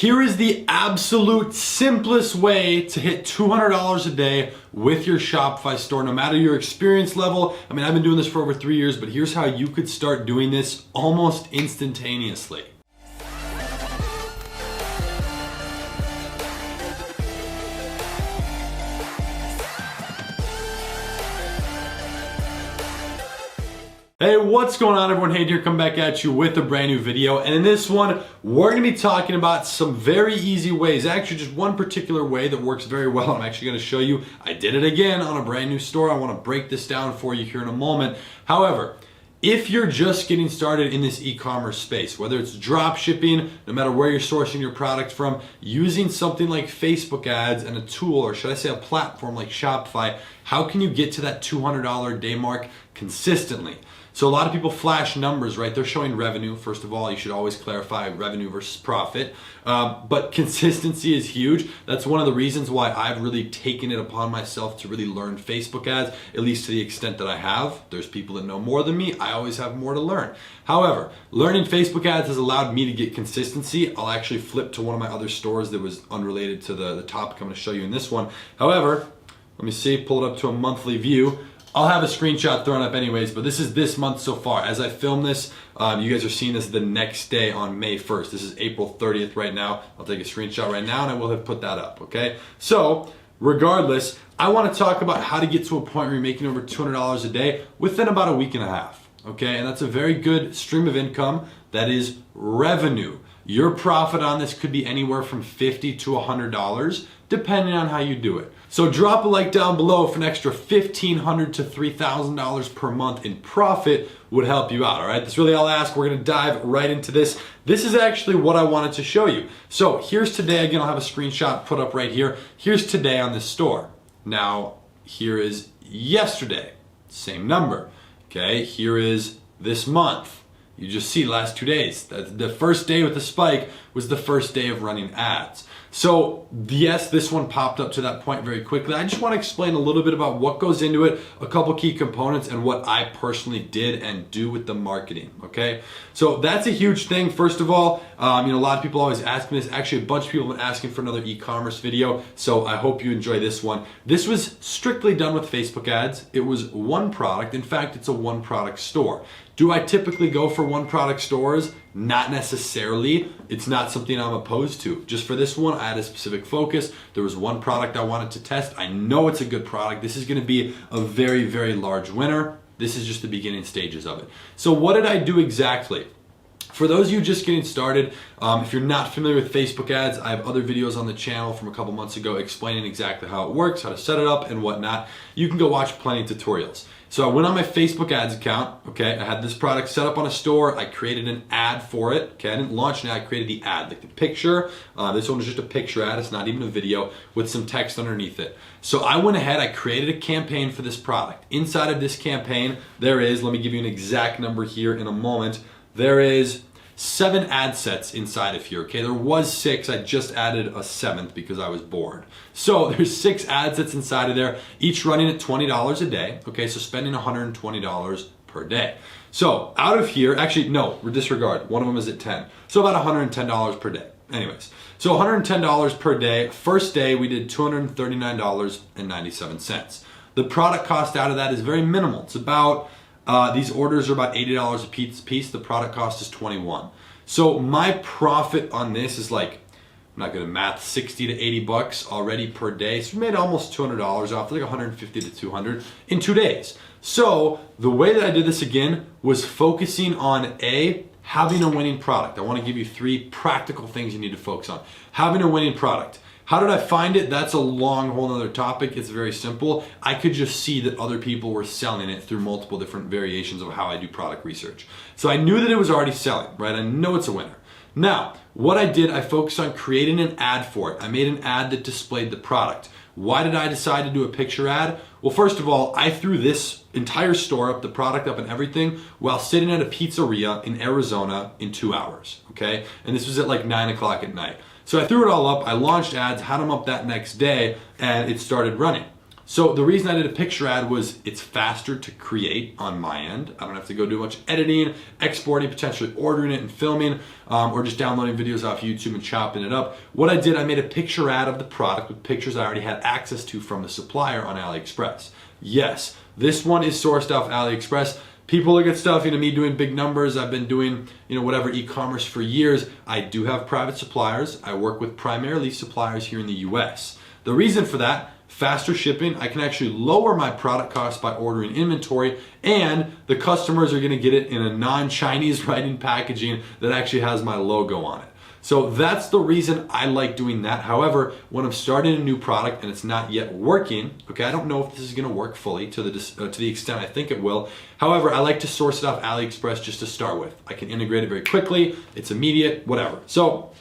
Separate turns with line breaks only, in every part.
Here is the absolute simplest way to hit $200 a day with your Shopify store, no matter your experience level. I mean, I've been doing this for over 3 years, but here's how you could start doing this almost instantaneously. Hey, what's going on everyone? Hayden here, come back at you with a brand new video. And in this one, we're gonna be talking about some very easy ways, actually just one particular way that works very well. I'm actually gonna show you, I did it again on a brand new store. I wanna break this down for you here in a moment. However, if you're just getting started in this e-commerce space, whether it's drop shipping, no matter where you're sourcing your product from, using something like Facebook ads and a tool, or should I say a platform like Shopify, how can you get to that $200 a day mark consistently? So a lot of people flash numbers, right? They're showing revenue. First of all, you should always clarify revenue versus profit. But consistency is huge. That's one of the reasons why I've really taken it upon myself to really learn Facebook ads, at least to the extent that I have. There's people that know more than me. I always have more to learn. However, learning Facebook ads has allowed me to get consistency. I'll actually flip to one of my other stores that was unrelated to the topic I'm going to show you in this one. However, let me see, pull it up to a monthly view. I'll have a screenshot thrown up anyways, but this is this month so far. As I film this, you guys are seeing this the next day on May 1st. This is April 30th right now. I'll take a screenshot right now and I will have put that up, okay? So, regardless, I want to talk about how to get to a point where you're making over $200 a day within about a week and a half, okay? And that's a very good stream of income. That is revenue. Your profit on this could be anywhere from $50 to $100, depending on how you do it. So drop a like down below if an extra $1,500 to $3,000 per month in profit would help you out, all right? That's really all I ask. We're gonna dive right into this. This is actually what I wanted to show you. So here's today. Again, I'll have a screenshot put up right here. Here's today on this store. Now, here is yesterday, same number, okay? Here is this month. You just see last 2 days. The first day with the spike was the first day of running ads. So yes, this one popped up to that point very quickly. I just want to explain a little bit about what goes into it, a couple key components, and what I personally did and do with the marketing, okay? So that's a huge thing. First of all, a lot of people always ask me this. Actually, a bunch of people have been asking for another e-commerce video, so I hope you enjoy this one. This was strictly done with Facebook ads. It was one product. In fact, it's a one product store. Do I typically go for one product stores? Not necessarily. It's not something I'm opposed to. Just for this one, I had a specific focus. There was one product I wanted to test. I know it's a good product. This is gonna be a very, very large winner. This is just the beginning stages of it. So what did I do exactly? For those of you just getting started, if you're not familiar with Facebook ads, I have other videos on the channel from a couple months ago explaining exactly how it works, how to set it up and whatnot. You can go watch plenty of tutorials. So I went on my Facebook ads account, okay? I had this product set up on a store. I created an ad for it, okay? I didn't launch an ad, I created the ad, like the picture. This one was just a picture ad, it's not even a video, with some text underneath it. So I went ahead, I created a campaign for this product. Inside of this campaign, there is, let me give you an exact number here in a moment, there is 7 ad sets inside of here, okay? There was 6, I just added a 7th because I was bored. So there's 6 ad sets inside of there, each running at $20 a day, okay? So spending $120 per day. So out of here, actually no, disregard, one of them is at 10. So about $110 per day. Anyways, so $110 per day. First day we did $239.97. The product cost out of that is very minimal. It's about, these orders are about $80 a piece. The product cost is $21. So my profit on this is like, I'm not good at math, 60 to 80 bucks already per day. So we made almost $200 off, like 150 to 200 in 2 days. So the way that I did this again was focusing on having a winning product. I want to give you 3 practical things you need to focus on. Having a winning product. How did I find it? That's a long whole nother topic. It's very simple. I could just see that other people were selling it through multiple different variations of how I do product research. So I knew that it was already selling, right? I know it's a winner. Now, what I did, I focused on creating an ad for it. I made an ad that displayed the product. Why did I decide to do a picture ad? Well, first of all, I threw this entire store up, the product up and everything, while sitting at a pizzeria in Arizona in 2 hours, okay? And this was at like 9 o'clock at night. So I threw it all up, I launched ads, had them up that next day, and it started running. So the reason I did a picture ad was it's faster to create on my end. I don't have to go do much editing, exporting, potentially ordering it and filming, or just downloading videos off YouTube and chopping it up. What I did, I made a picture ad of the product with pictures I already had access to from the supplier on AliExpress. Yes, this one is sourced off AliExpress. People look at stuff, me doing big numbers. I've been doing, whatever e-commerce for years. I do have private suppliers. I work with primarily suppliers here in the US. The reason for that, faster shipping, I can actually lower my product cost by ordering inventory, and the customers are gonna get it in a non-Chinese writing packaging that actually has my logo on it. So that's the reason I like doing that. However, when I'm starting a new product and it's not yet working, okay, I don't know if this is gonna work fully to the extent I think it will. However, I like to source it off AliExpress just to start with. I can integrate it very quickly, it's immediate, whatever. So,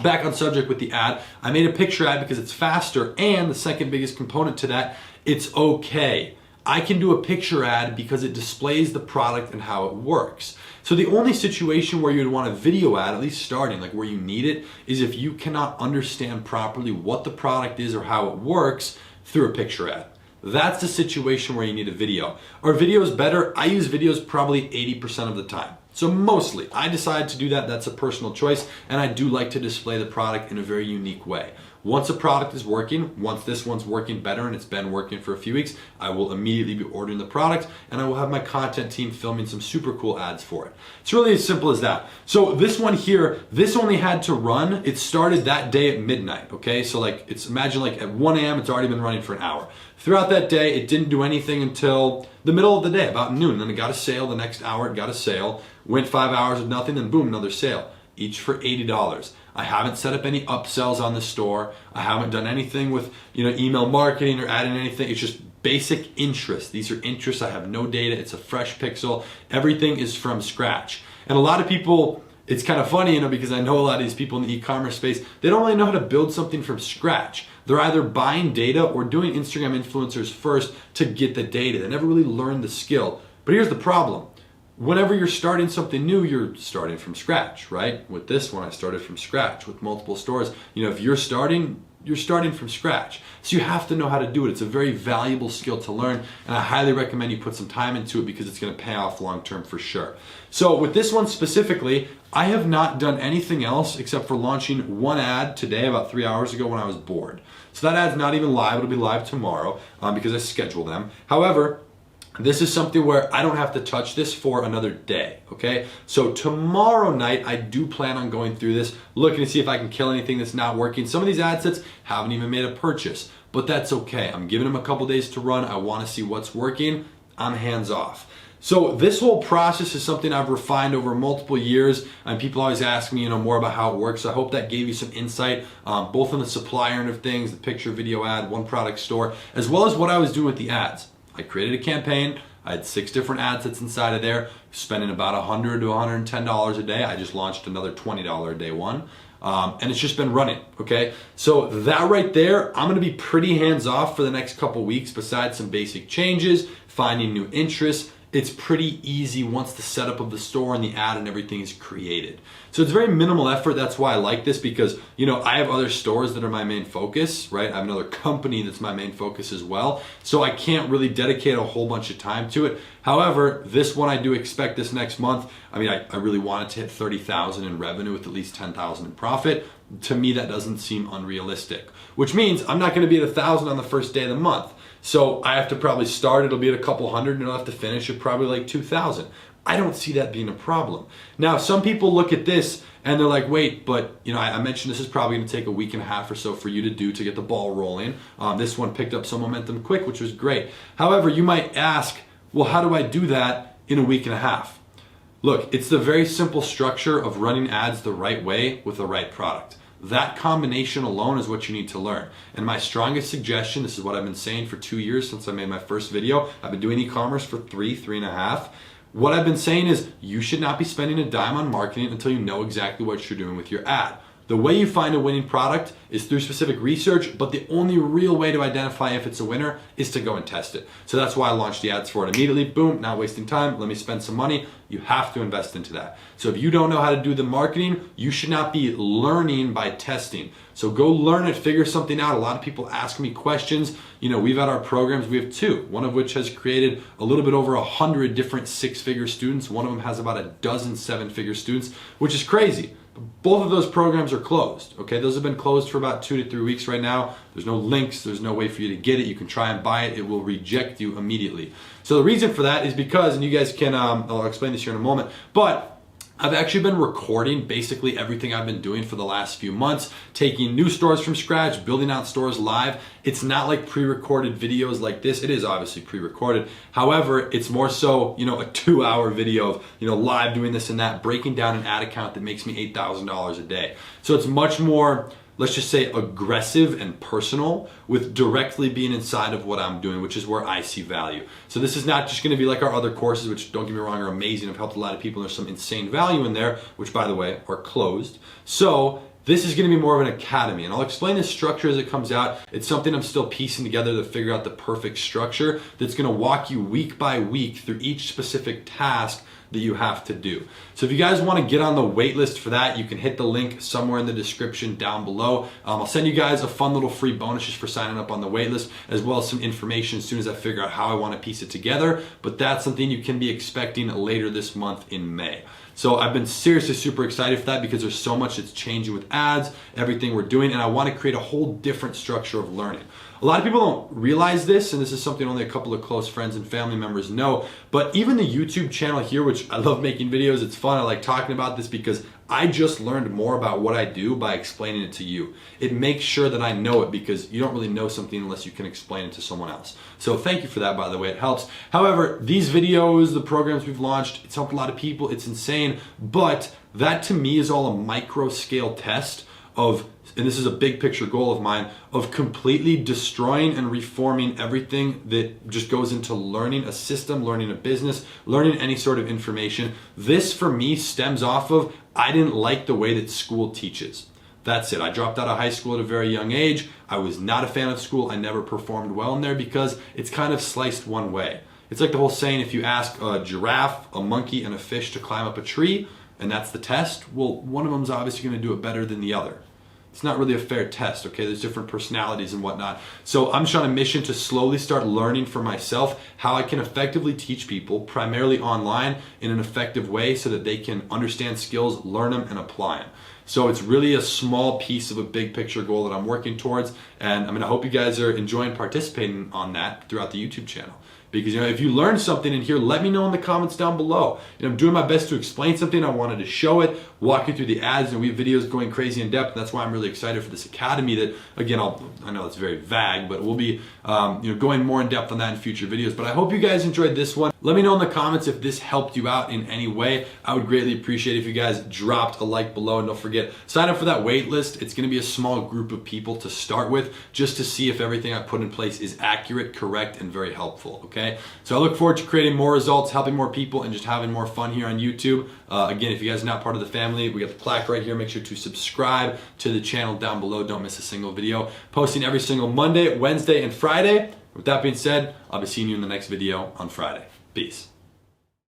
back on subject with the ad, I made a picture ad because it's faster, and the second biggest component to that, it's okay. I can do a picture ad because it displays the product and how it works. So the only situation where you'd want a video ad, at least starting, like where you need it, is if you cannot understand properly what the product is or how it works through a picture ad. That's the situation where you need a video. Are videos better? I use videos probably 80% of the time. So mostly, I decide to do that, that's a personal choice, and I do like to display the product in a very unique way. Once a product is working, once this one's working better and it's been working for a few weeks, I will immediately be ordering the product, and I will have my content team filming some super cool ads for it. It's really as simple as that. So this one here, this only had to run, it started that day at midnight, okay? So imagine at 1 a.m., it's already been running for an hour. Throughout that day, it didn't do anything until the middle of the day, about noon. Then it got a sale, the next hour it got a sale, went 5 hours with nothing, then boom, another sale. Each for $80. I haven't set up any upsells on the store. I haven't done anything with email marketing or adding anything. It's just basic interest. These are interests. I have no data. It's a fresh pixel. Everything is from scratch. And a lot of people, it's kind of funny, because I know a lot of these people in the e-commerce space, they don't really know how to build something from scratch. They're either buying data or doing Instagram influencers first to get the data. They never really learn the skill. But here's the problem. Whenever you're starting something new, you're starting from scratch, right? With this one, I started from scratch. With multiple stores, if you're starting from scratch. So you have to know how to do it. It's a very valuable skill to learn, and I highly recommend you put some time into it because it's gonna pay off long term for sure. So with this one specifically, I have not done anything else except for launching one ad today about 3 hours ago when I was bored. So that ad's not even live, it'll be live tomorrow because I schedule them. However, this is something where I don't have to touch this for another day, okay? So tomorrow night, I do plan on going through this, looking to see if I can kill anything that's not working. Some of these ad sets haven't even made a purchase, but that's okay. I'm giving them a couple days to run. I wanna see what's working. I'm hands off. So this whole process is something I've refined over multiple years, and people always ask me, more about how it works. So I hope that gave you some insight, both on the supplier end of things, the picture, video ad, one product store, as well as what I was doing with the ads. I created a campaign. I had 6 different ad sets inside of there, spending about $100 to $110 a day. I just launched another $20 a day one. And it's just been running, okay? So that right there, I'm gonna be pretty hands off for the next couple weeks, besides some basic changes, finding new interests. It's pretty easy once the setup of the store and the ad and everything is created. So it's very minimal effort. That's why I like this, because I have other stores that are my main focus, right? I have another company that's my main focus as well. So I can't really dedicate a whole bunch of time to it. However, this one I do expect this next month. I really wanted to hit 30,000 in revenue with at least 10,000 in profit. To me, that doesn't seem unrealistic, which means I'm not gonna be at 1,000 on the first day of the month. So I have to probably start, it'll be at a couple hundred, and I'll have to finish at probably 2,000. I don't see that being a problem. Now, some people look at this and they're like, wait, but I mentioned this is probably gonna take a week and a half or so for you to do to get the ball rolling. This one picked up some momentum quick, which was great. However, you might ask, well, how do I do that in a week and a half? Look, it's the very simple structure of running ads the right way with the right product. That combination alone is what you need to learn. And my strongest suggestion, this is what I've been saying for 2 years since I made my first video. I've been doing e-commerce for three and a half. What I've been saying is you should not be spending a dime on marketing until you know exactly what you're doing with your ad. The way you find a winning product is through specific research, but the only real way to identify if it's a winner is to go and test it. So that's why I launched the ads for it immediately. Boom, not wasting time. Let me spend some money. You have to invest into that. So if you don't know how to do the marketing, you should not be learning by testing. So go learn it, figure something out. A lot of people ask me questions. You know, we've had our programs, we have 2, one of which has created a little bit over 100 different 6-figure students. One of them has about a dozen 7-figure students, which is crazy. Both of those programs are closed, okay? Those have been closed for about 2 to 3 weeks right now. There's no links, there's no way for you to get it. You can try and buy it, it will reject you immediately. So the reason for that is because, and you guys can, I'll explain this here in a moment, but I've actually been recording basically everything I've been doing for the last few months, taking new stores from scratch, building out stores live. It's not like pre-recorded videos like this. It is obviously pre-recorded. However, it's more so, you know, a 2-hour video of, you know, live doing this and that, breaking down an ad account that makes me $8,000 a day. So it's much more, let's just say, aggressive and personal with directly being inside of what I'm doing, which is where I see value. So this is not just gonna be like our other courses, which don't get me wrong, are amazing. I've helped a lot of people. There's some insane value in there, which by the way, are closed. So this is gonna be more of an academy, and I'll explain the structure as it comes out. It's something I'm still piecing together to figure out the perfect structure that's gonna walk you week by week through each specific task that you have to do. So if you guys want to get on the wait list for that, you can hit the link somewhere in the description down below. I'll send you guys a fun little free bonus just for signing up on the wait list, as well as some information as soon as I figure out how I want to piece it together. But that's something you can be expecting later this month in May. So I've been seriously super excited for that because there's so much that's changing with ads, everything we're doing, and I want to create a whole different structure of learning. A lot of people don't realize this, and this is something only a couple of close friends and family members know, but even the YouTube channel here, which I love making videos, it's fun, I like talking about this because I just learned more about what I do by explaining it to you. It makes sure that I know it because you don't really know something unless you can explain it to someone else. So thank you for that, by the way, it helps. However, these videos, the programs we've launched, it's helped a lot of people, it's insane, but that to me is all a micro scale test of, and this is a big picture goal of mine, of completely destroying and reforming everything that just goes into learning a system, learning a business, learning any sort of information. This for me stems off of, I didn't like the way that school teaches. That's it. I dropped out of high school at a very young age. I was not a fan of school. I never performed well in there because it's kind of sliced one way. It's like the whole saying, if you ask a giraffe, a monkey, and a fish to climb up a tree, and that's the test, well, one of them's obviously going to do it better than the other. It's not really a fair test, okay? There's different personalities and whatnot. So I'm just on a mission to slowly start learning for myself how I can effectively teach people, primarily online, in an effective way so that they can understand skills, learn them, and apply them. So it's really a small piece of a big picture goal that I'm working towards, and I hope you guys are enjoying participating on that throughout the YouTube channel. Because, you know, if you learned something in here, let me know in the comments down below. You know, I'm doing my best to explain something. I wanted to show it, walk you through the ads, and we have videos going crazy in depth. And that's why I'm really excited for this academy that, again, I know it's very vague, but we'll be going more in depth on that in future videos. But I hope you guys enjoyed this one. Let me know in the comments if this helped you out in any way. I would greatly appreciate it if you guys dropped a like below, and don't forget, sign up for that wait list. It's gonna be a small group of people to start with, just to see if everything I put in place is accurate, correct, and very helpful, okay? So I look forward to creating more results, helping more people, and just having more fun here on YouTube. Again, if you guys are not part of the family, we got the plaque right here. Make sure to subscribe to the channel down below. Don't miss a single video. Posting every single Monday, Wednesday, and Friday. With that being said, I'll be seeing you in the next video on Friday. Peace.